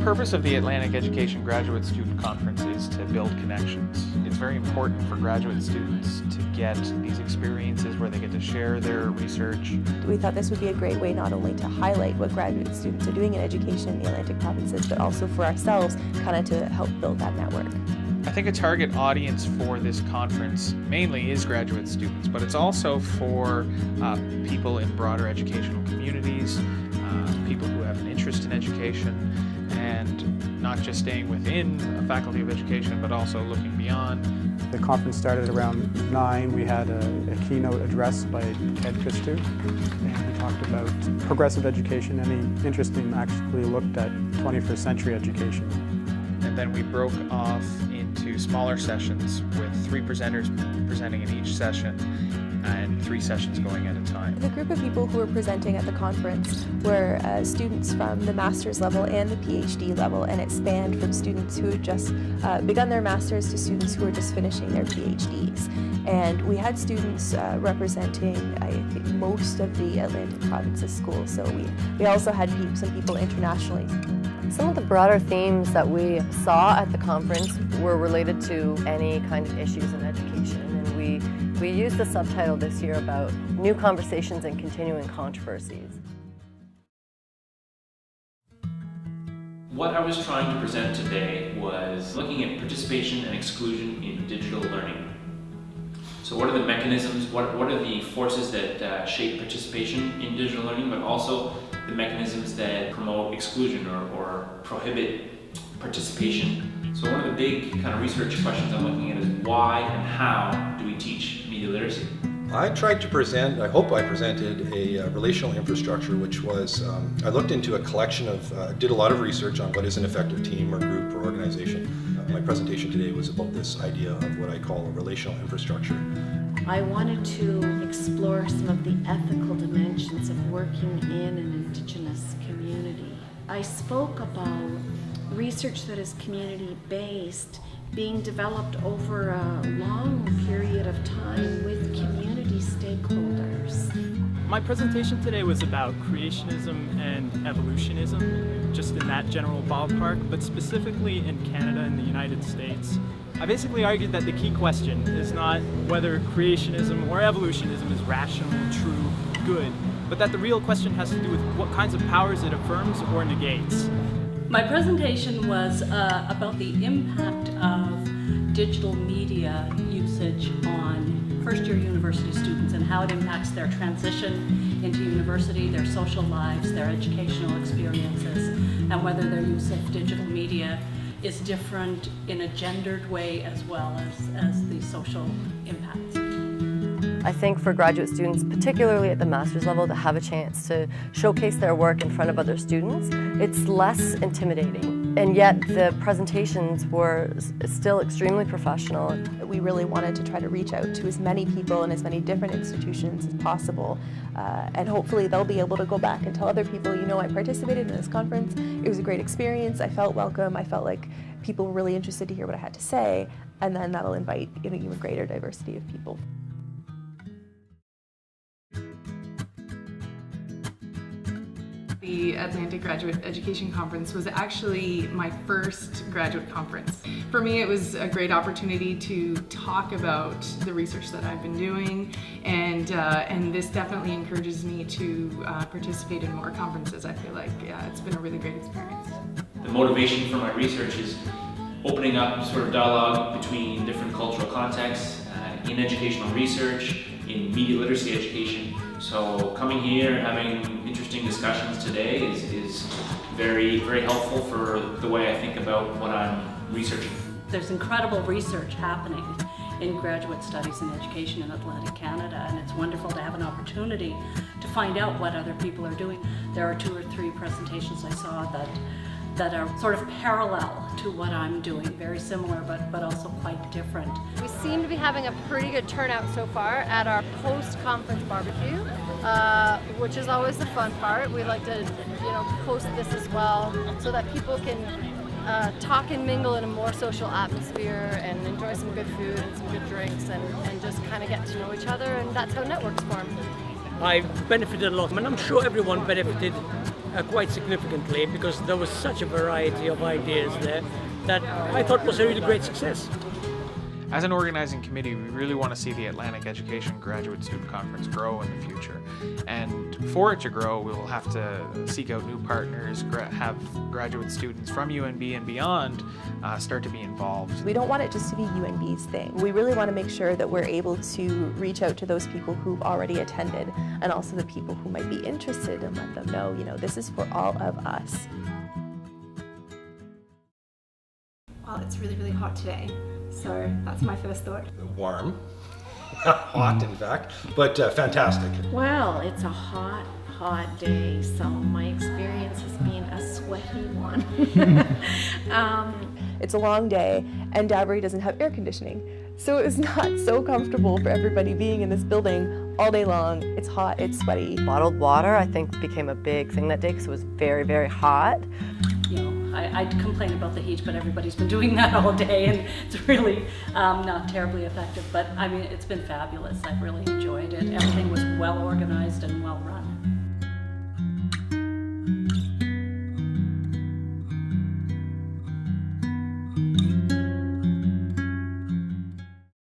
purpose of the Atlantic Education Graduate Student Conference is to build connections. It's very important for graduate students to get these experiences where they get to share their research. We thought this would be a great way not only to highlight what graduate students are doing in education in the Atlantic provinces, but also for ourselves, kind of to help build that network. I think a target audience for this conference mainly is graduate students, but it's also for people in broader educational communities, people who have an interest in education, and not just staying within a faculty of education, but also looking beyond. The conference started around 9. We had a keynote address by Ted Christou, and he talked about progressive education, and he interestingly actually looked at 21st century education. And then we broke off into smaller sessions with 3 presenters presenting in each session and 3 sessions going at a time. The group of people who were presenting at the conference were students from the master's level and the PhD level, and it spanned from students who had just begun their master's to students who were just finishing their PhDs. And we had students representing, I think, most of the Atlantic provinces schools, so we also had some people internationally. Some of the broader themes that we saw at the conference were related to any kind of issues in education, and we used the subtitle this year about new conversations and continuing controversies. What I was trying to present today was looking at participation and exclusion in digital learning. So what are the mechanisms, what are the forces that shape participation in digital learning, but also the mechanisms that promote exclusion or prohibit participation. So one of the big kind of research questions I'm looking at is why and how do we teach media literacy? I tried to present, I hope I presented a relational infrastructure, which was, I looked into a collection of, did a lot of research on what is an effective team or group or organization. My presentation today was about this idea of what I call a relational infrastructure. I wanted to explore some of the ethical dimensions of working in an Indigenous community. I spoke about research that is community-based being developed over a long period of time with community stakeholders. My presentation today was about creationism and evolutionism, just in that general ballpark, but specifically in Canada and the United States. I basically argued that the key question is not whether creationism or evolutionism is rational, true, good, but that the real question has to do with what kinds of powers it affirms or negates. My presentation was about the impact of digital media usage on first-year university students and how it impacts their transition into university, their social lives, their educational experiences, and whether their use of digital media is different in a gendered way as well as the social impacts. I think for graduate students, particularly at the master's level, to have a chance to showcase their work in front of other students, it's less intimidating. And yet the presentations were still extremely professional. We really wanted to try to reach out to as many people and as many different institutions as possible. And hopefully they'll be able to go back and tell other people, you know, I participated in this conference, it was a great experience, I felt welcome, I felt like people were really interested to hear what I had to say, and then that'll invite an even greater diversity of people. The Atlantic Graduate Education Conference was actually my first graduate conference. For me, it was a great opportunity to talk about the research that I've been doing, and this definitely encourages me to participate in more conferences. I feel like it's been a really great experience. The motivation for my research is opening up sort of dialogue between different cultural contexts in educational research, in media literacy education. So coming here, having interesting discussions today is very, very helpful for the way I think about what I'm researching. There's incredible research happening in graduate studies in education in Atlantic Canada, and it's wonderful to have an opportunity to find out what other people are doing. There are 2 or 3 presentations I saw that are sort of parallel to what I'm doing, very similar but also quite different. We seem to be having a pretty good turnout so far at our post-conference barbecue, which is always the fun part. We like to, post this as well so that people can talk and mingle in a more social atmosphere and enjoy some good food and some good drinks and just kind of get to know each other, and that's how networks form. I benefited a lot, and I'm sure everyone benefited quite significantly because there was such a variety of ideas there that I thought was a really great success. As an organizing committee, we really want to see the Atlantic Education Graduate Student Conference grow in the future. And for it to grow, we will have to seek out new partners, have graduate students from UNB and beyond start to be involved. We don't want it just to be UNB's thing. We really want to make sure that we're able to reach out to those people who've already attended and also the people who might be interested and let them know, this is for all of us. Well, it's really, really hot today. So that's my first thought. Warm, hot in fact, but fantastic. Well, it's a hot day, so my experience has been a sweaty one. It's a long day, and Dabbury doesn't have air conditioning. So it's not so comfortable for everybody being in this building all day long. It's hot, it's sweaty. Bottled water, I think, became a big thing that day because it was very, very hot. I'd complain about the heat, but everybody's been doing that all day, and it's really not terribly effective. But I mean, it's been fabulous. I've really enjoyed it. Everything was well organized and well run.